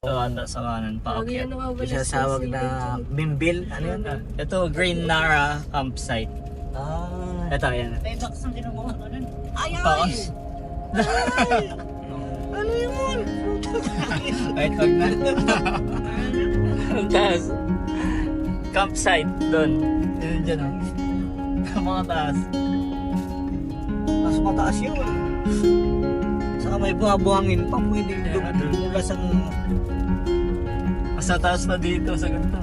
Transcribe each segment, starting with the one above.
Ito ata sa kanan, paakyat. Isasawag na bimbil. Ano yun? Ito, Green Nara campsite. Ito, yan. Taas. Ano yun? Kahit wag na. Taas. Campsite, doon. Yun dyan, oh. Mga taas. Mas mataas yun. Saka may buhabuhangin pa. Pwede dugas ang... Mas taas na dito sa ganito.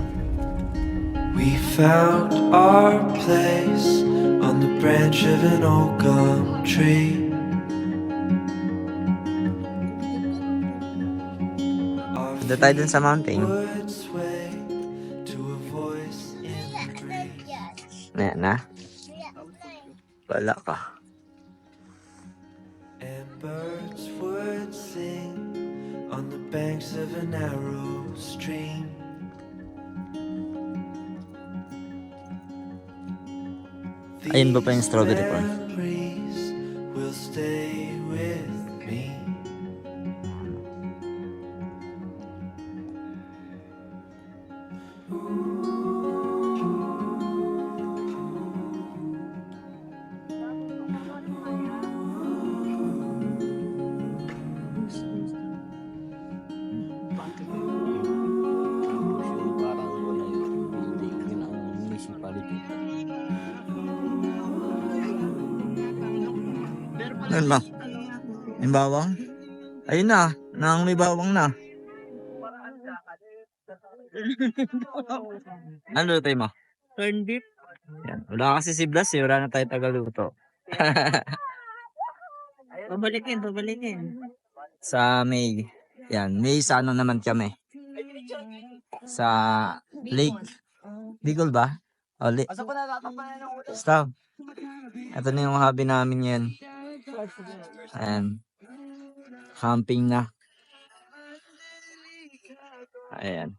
We found our place on the branch of an old gum tree. Punta tayo dun sa mountain. Words sway to a voice in the breeze. Na? Wala ka. And birds would sing on the banks of a narrow stream. Ayun ba pa yung strawberry farm? Memories will stay with me. Parang wala yung building ng municipality. Ano ba? May bawang? Ayun na, nang may bawang na. Ano luto mo? Corn beef. Yan. Wala kasi si Blas eh, wala na tayo tagaluto. Babalikin. Sa May. Yan, May sa ano naman kami. Sa Lake. Bicol ba? O, Basta. Ito na yung hobby namin yan. Ayan. Camping na. Ayan.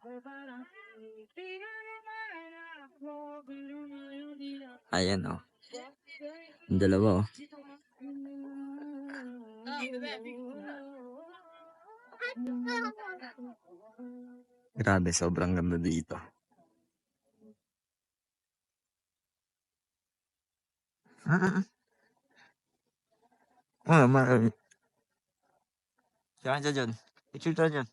Ayan oh. Yung dalawa oh. Grabe, sobrang ganda dito. Marami. Saan dyan? Picture tayo dyan.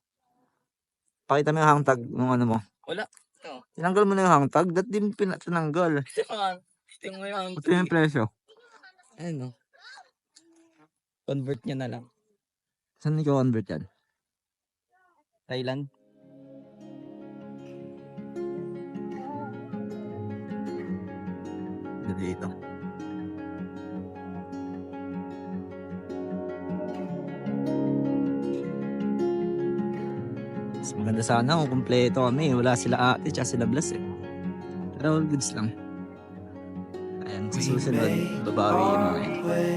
Pakita mo yung hang tag ng ano mo. Wala. Ito. Tinanggal mo na yung hang tag, dat din tinanggal. Tingnan mo yung Ito yung presyo. ano. Convert nyo na lang. Saan i-convert yan? Thailand. Dito. Mas maganda sana kung kumpleto kami. Wala sila ate tsaka sila Blas eh. Pero all goods lang. Ayan, sa susunod, babawi yung mga eh. Way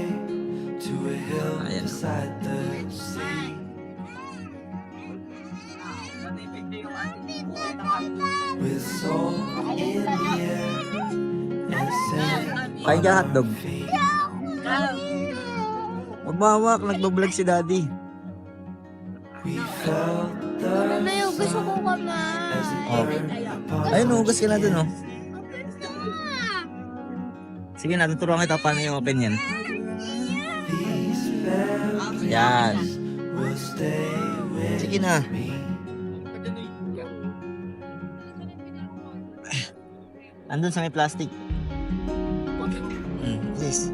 to a hill Ayan. beside the sea. With soul in the air and sand Kain ka hotdog. feet. Huwag mawak, nagbablog si daddy. We felt the May gusto ko kumain. Ayun, hugas ka na dun oh. Sige na, tuturuan kita paano yung open yan. these memories Yan. will stay with Sige na. me. Andun sa may plastic. Please.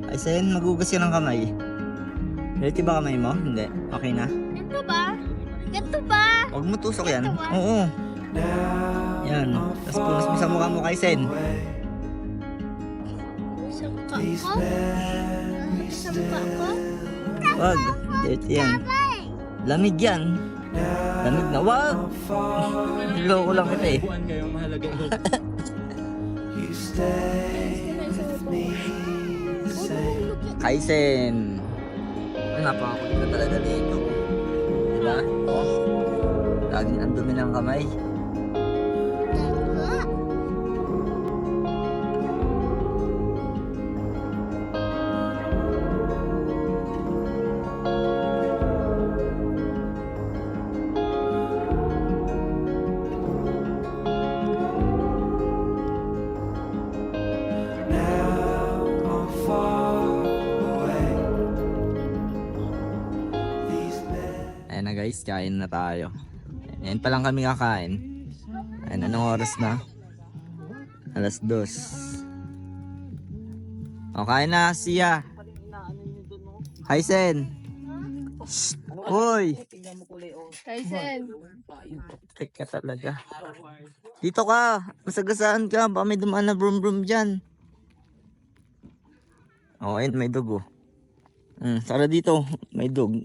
Ay, Sen, magugas ka ng kamay. Dirty ba kamay mo? Hindi. Okay na? Ganito ba? Ganito ba? Huwag mo tusok yan. Ito, ah. Oo. Now Yan. Tapos punas mo sa mukha mo kay Sen. away, Isang ka these ko? memories Isang ka ko? Wag. Dirty yan. Lamig yan. Lamig na. Wag! Niloko lang kita eh. Buwan kayong mahalaga yung you stay with me the same. Kay Sen. Napakakulit na talaga dito. Diba? Laging ang dumi ng kamay. Ayan na guys, kain na tayo. Ayan pa lang kami kakain. Ayan, anong oras na? 2:00. O, kain na, Sia. Hysen. Shh. Hoy. Tyson. Teka talaga. Dito ka. Masagasaan ka. Baka may dumaan na brum brum dyan. O, ayun, may dugo. Tara dito. May dug.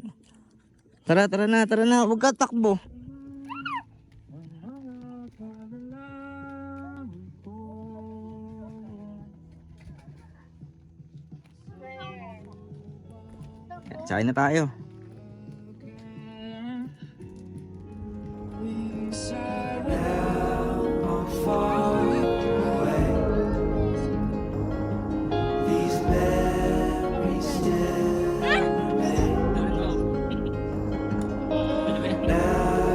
Tara na. Huwag ka takbo. Kain na tayo. How far away these memories still remain.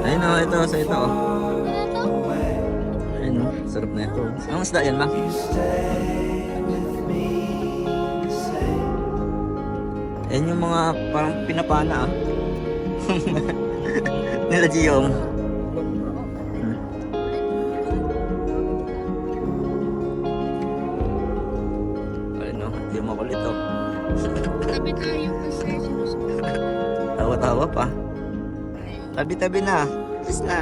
Ayun o, ito sa ito. Ano to? Ayun o, sarap na ito. Anong isda yan, ma? You stay with me the same. Ayun yung mga parang pinapana ah. Nila Giyong. Ayun o, hindi mo makulit o. Tabi tayo kasi sinusunod. Tawa-tawa pa. Tabi-tabi na. Yes na.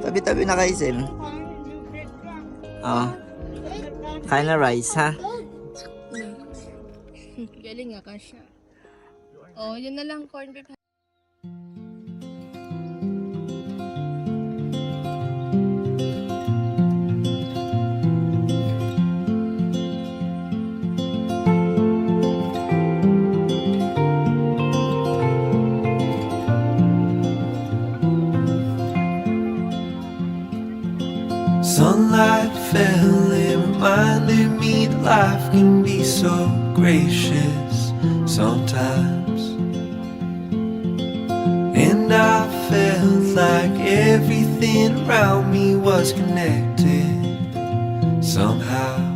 Tabi-tabi na kay Sim. Oo. Kain na rice ha. Galing nga kasya. Oh, yun na lang corn beef. Sunlight fell and reminded me that life can be so gracious sometimes. And I felt like everything around me was connected somehow.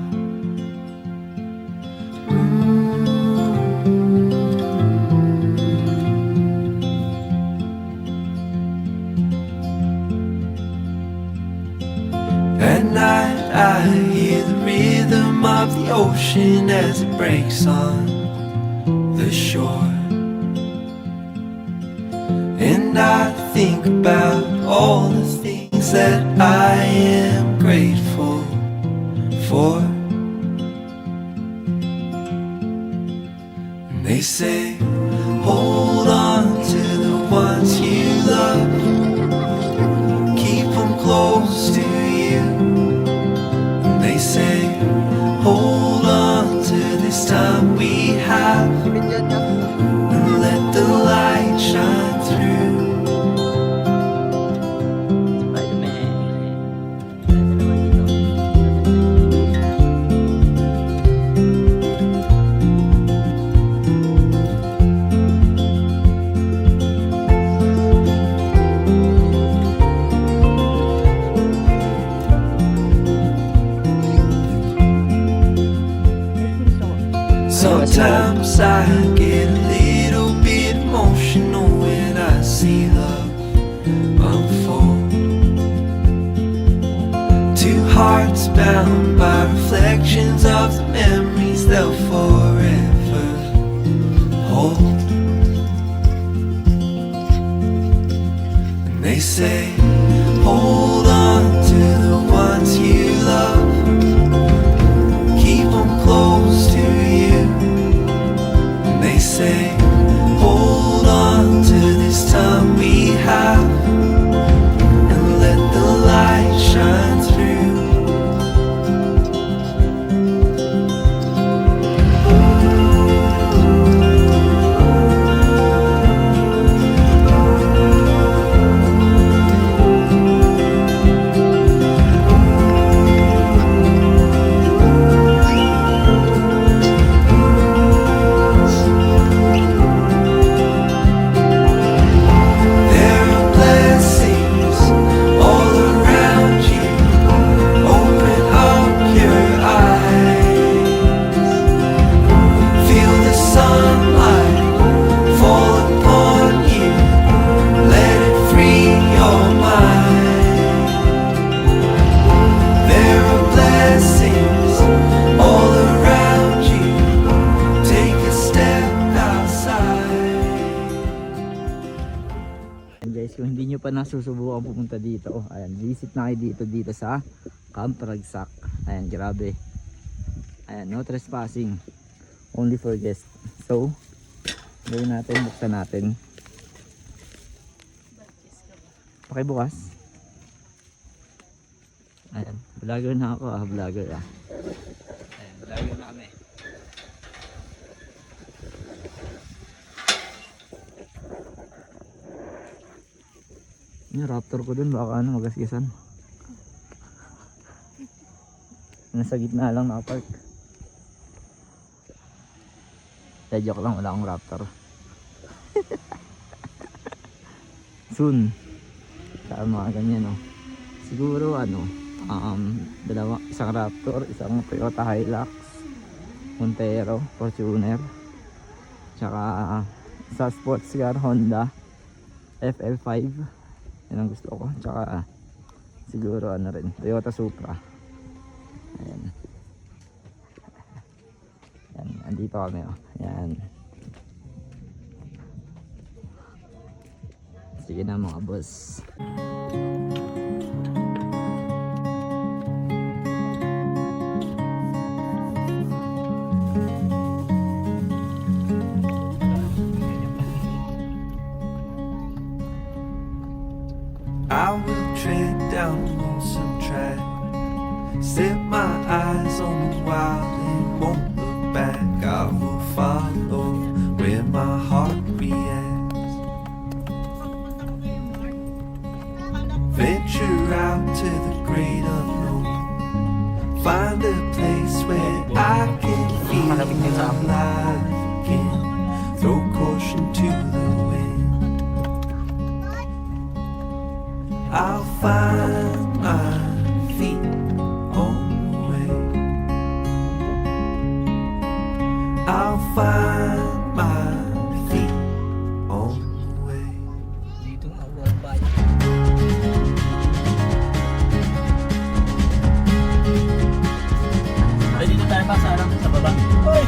At night I hear the rhythm of the ocean as it breaks on the shore. And I think about all the things that I am grateful for. And they say, hold on to the ones you love. Keep them close to you. And they say, hold on to this time we have. And let the light shine through. Sometimes I get a little bit emotional when I see love unfold. Two hearts bound by reflections of the memories they'll forever hold. And they say, hold on to the ones you love. Keep them close to you. And they say, hold on to this time we have. And let the light shine through. guys, kung hindi nyo pa nasusubukan pumunta dito, ayan, visit na kayo dito sa Camp Ragsak. Ayan, grabe. Ayan, no trespassing, only for guests. So gawin natin, buksan natin. Pakibukas. Ayan, vlogger na ako, vlogger ah. Ayan, vlogger na kami. Yung raptor ko dun, baka ano, magasgasan. Nasa gitna lang nakapark. Joke lang, wala akong raptor. Soon. Sa mga ganyan, no. Siguro ano, isang raptor, isang Toyota Hilux, Montero, Fortuner, tsaka sa sports car Honda FL5. Yan ang gusto ko. Tsaka siguro ano rin, Toyota Supra. Ayan. Yan, andito kami oh. Yan. Sige na mga boss. I will tread down a lonesome track, set my eyes on the wild and won't look back. I will follow where my heart reacts. Venture out to the great unknown, find a place where I can feel alive again. Throw caution to the wind. I'll find my feet on the way. I'll find my feet on the way. Dito nga, walk by. Ay, dito tayo pa sa alam sa baba. Uy!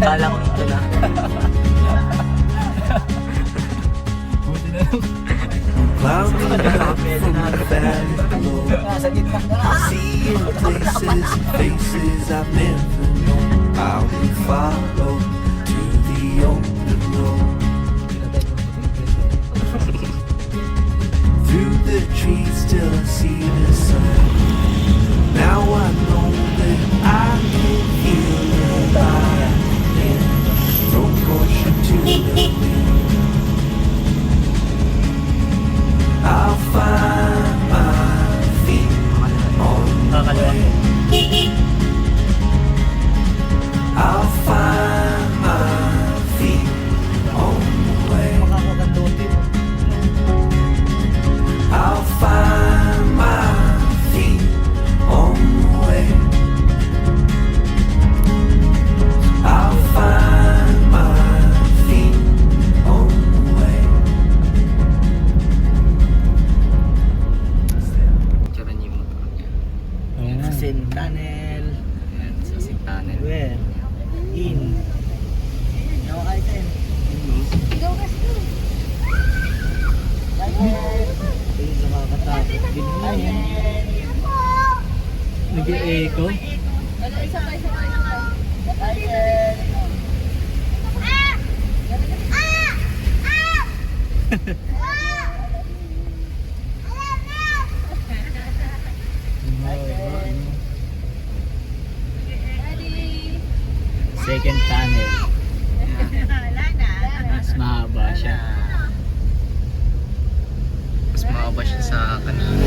Kala ko ito na. Buti na lang. Clouds come out from the valley below, Nasa gitna na. seeing places and faces I've never known. I will follow to the open road. Through the trees till I see the sun. Now I know that I can feel alive again. Throw caution to the wind. I'll find my feet on the way. I'll find my feet on the way. I'll find my feet on the way. I'll find my feet on the way. Tsara niyo yung motor niya. Sa Sin Tunnel. Ayan, sa Sin Tunnel. Where? In. Nakakain tayo. Ikaw kasi to. Ayun, nakakatakot. Din mo yan. Nag-e-echo. Wala, isa pa, isa pa, isa pa. Daddy! Second tunnel. Mas mahaba siya. Mas mahaba siya sa kanina.